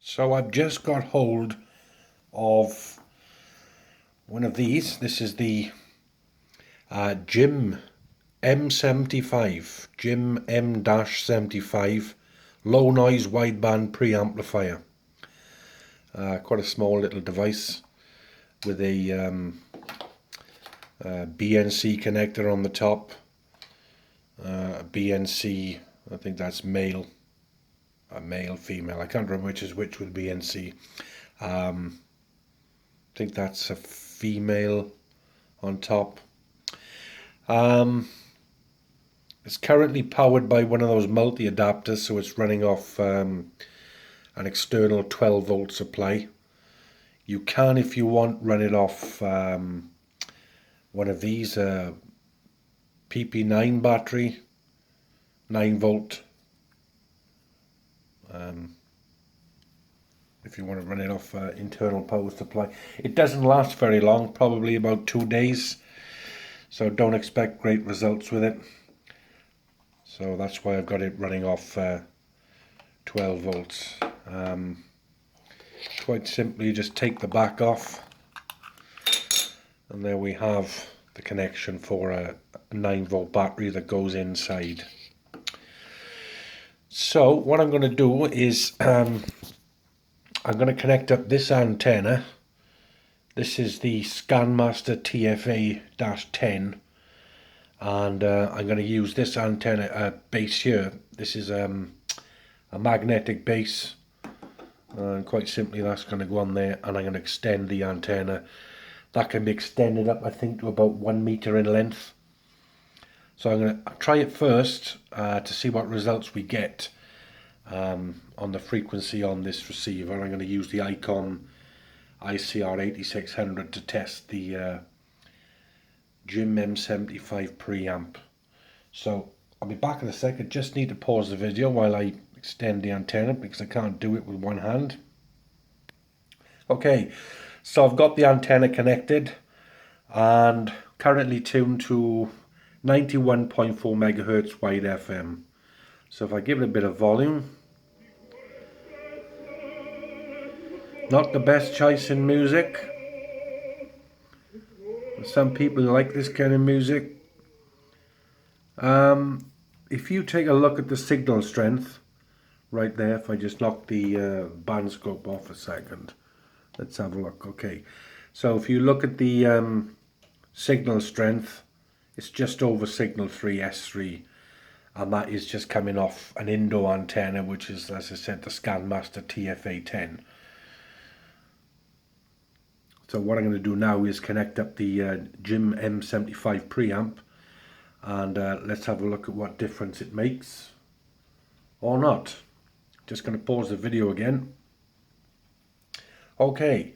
So I've just got hold of one of these. This is the GaAs M-75, GaAs M-75 low noise wideband preamplifier. Quite a small little device with a BNC connector on the top. BNC, I think that's male, female. I can't remember which is which with BNC. I think that's a female on top. It's currently powered by one of those multi adapters, so it's running off an external 12 volt supply. You can, if you want, run it off one of these PP9 battery, 9 volt. If you want to run it off internal power supply. It doesn't last very long, probably about 2 days, so don't expect great results with it. So that's why I've got it running off 12 volts. Quite simply, just take the back off, and there we have the connection for a 9 volt battery that goes inside. So what I'm going to do is I'm going to connect up this antenna. This is the ScanMaster TFA-10, and I'm going to use this antenna base here. This is a magnetic base, and quite simply that's going to go on there, and I'm going to extend the antenna. That can be extended up, I think, to about 1 meter in length. So I'm going to try it first to see what results we get on the frequency on this receiver. I'm going to use the Icom IC-R8600 to test the GaAs M-75 preamp. So I'll be back in a second. Just need to pause the video while I extend the antenna because I can't do it with one hand. Okay, so I've got the antenna connected and currently tuned to 91.4 megahertz wide FM. So if I give it a bit of volume, not the best choice in music. Some people like this kind of music. If you take a look at the signal strength right there, if I just knock the band scope off a second, let's have a look. Okay, so if you look at the signal strength, it's just over signal 3 S3, and that is just coming off an Indo antenna, which is, as I said, the ScanMaster TFA-10. So what I'm going to do now is connect up the GaAs M-75 preamp, and let's have a look at what difference it makes, or not. Just going to pause the video again. Okay,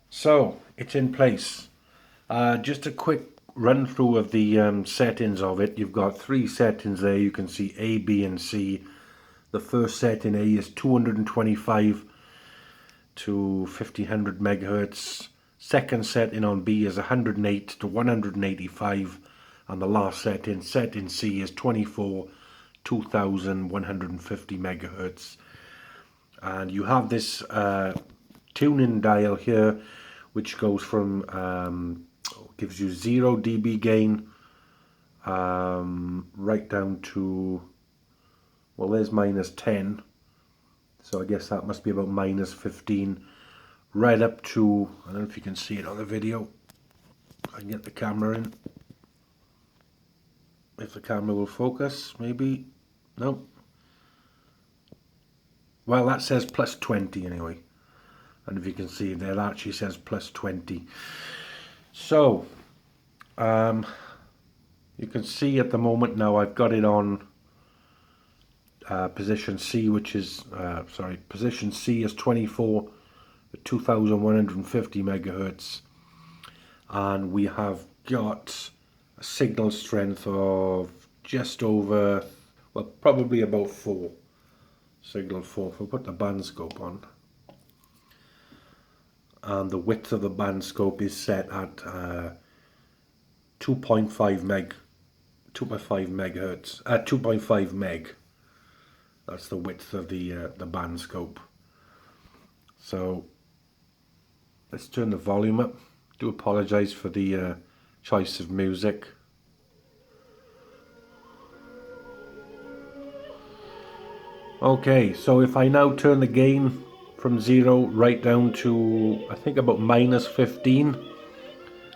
so it's in place. Just a quick run through of the settings of it. You've got 3 settings there. You can see A, B and C. The first setting, A, is 225 to 1500 megahertz. Second setting on B is 108 to 185, and the last setting C, is 24 2150 megahertz. And you have this tuning dial here, which goes from gives you 0 dB gain right down to, well, there's minus 10, so I guess that must be about minus 15, right up to, I don't know if you can see it on the video. I can get the camera in, if the camera will focus, maybe. No, well, that says plus 20 anyway, and if you can see there, that actually says plus 20. So you can see at the moment now I've got it on position C, which is position C is 24 2150 megahertz, and we have got a signal strength of just over, well, probably about 4, signal 4. If we put the band scope on, and the width of the band scope is set at 2.5 meg. That's the width of the band scope. So let's turn the volume up. Do apologise for the choice of music. Okay, so if I now turn the gain from 0 right down to, I think, about -15,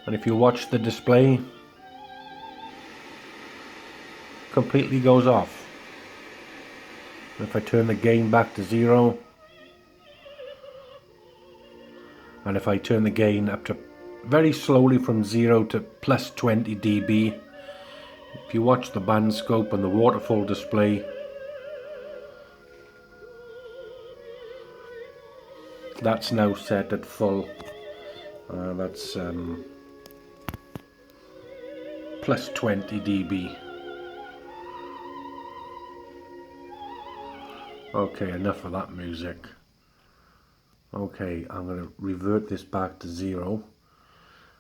and if you watch the display, completely goes off. If I turn the gain back to 0, and if I turn the gain up to very slowly from 0 to +20 dB, if you watch the band scope and the waterfall display, that's now set at full. That's +20 dB. Okay, enough of that music. Okay, I'm going to revert this back to 0.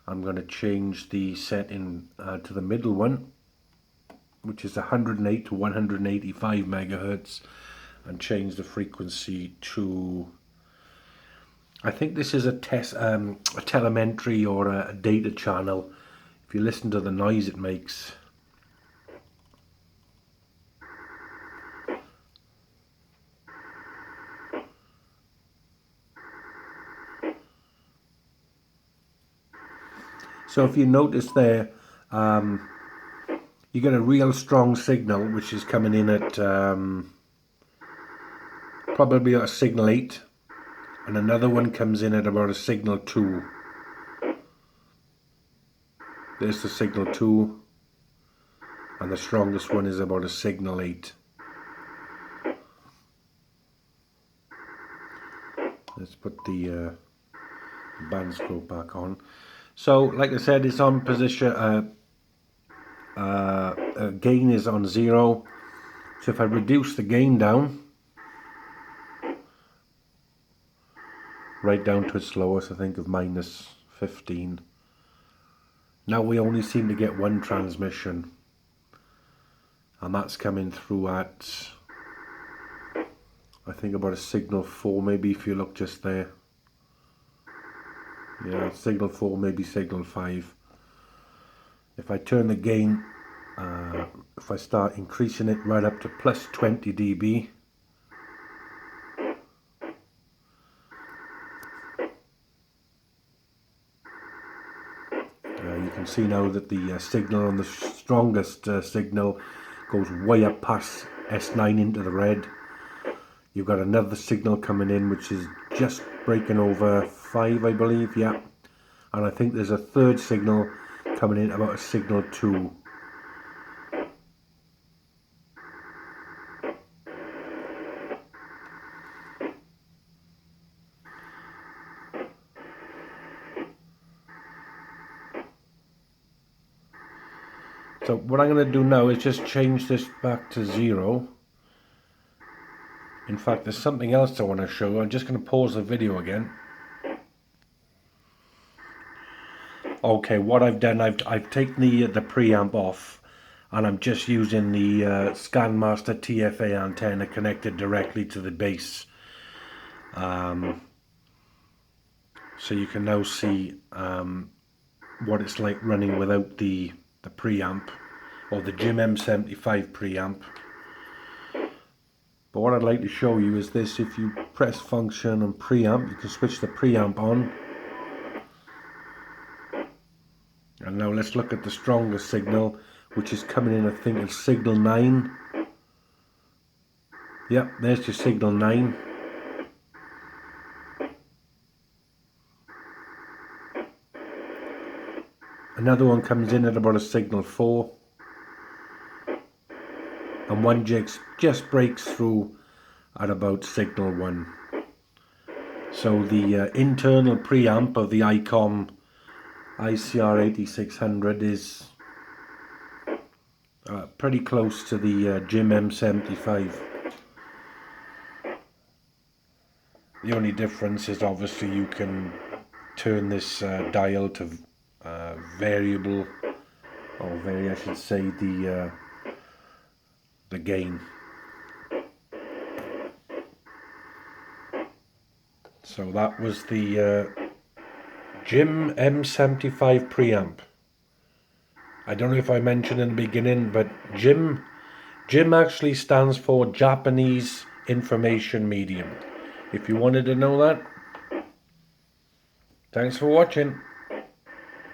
I'm going to change the setting to the middle one, which is 108 to 185 megahertz, and change the frequency to, I think this is a telemetry or a data channel. If you listen to the noise it makes, so if you notice there, you get a real strong signal which is coming in at probably a signal 8, and another one comes in at about a signal 2. There's the signal 2, and the strongest one is about a signal 8. Let's put the band scope back on. So like I said, it's on position, gain is on 0. So if I reduce the gain down, right down to its lowest, I think of -15. Now we only seem to get one transmission, and that's coming through at, I think, about a signal 4, maybe, if you look just there. Yeah, signal 4, maybe signal 5. If I turn the gain, if I start increasing it right up to +20 dB, you can see now that the signal on the strongest signal goes way up past S9 into the red. You've got another signal coming in which is just breaking over 5, I believe, yeah. And I think there's a third signal coming in, about a signal 2. So what I'm going to do now is just change this back to 0. In fact, there's something else I want to show you. I'm just going to pause the video again. Okay, what I've done, I've taken the preamp off, and I'm just using the ScanMaster TFA antenna connected directly to the base. So you can now see what it's like running without the preamp, or the M-75 preamp. But what I'd like to show you is this: if you press function and preamp, you can switch the preamp on. And now let's look at the strongest signal, which is coming in, I think it's signal 9. Yep, there's your signal 9. Another one comes in at about a signal 4. And one just breaks through at about signal 1. So the internal preamp of the Icom IC-R8600 is pretty close to the M-75. The only difference is obviously you can turn this dial to variable, or I should say the gain. So that was the GaAs M-75 preamp. I don't know if I mentioned in the beginning, but GaAs actually stands for Japanese Information Medium. If you wanted to know that. Thanks for watching.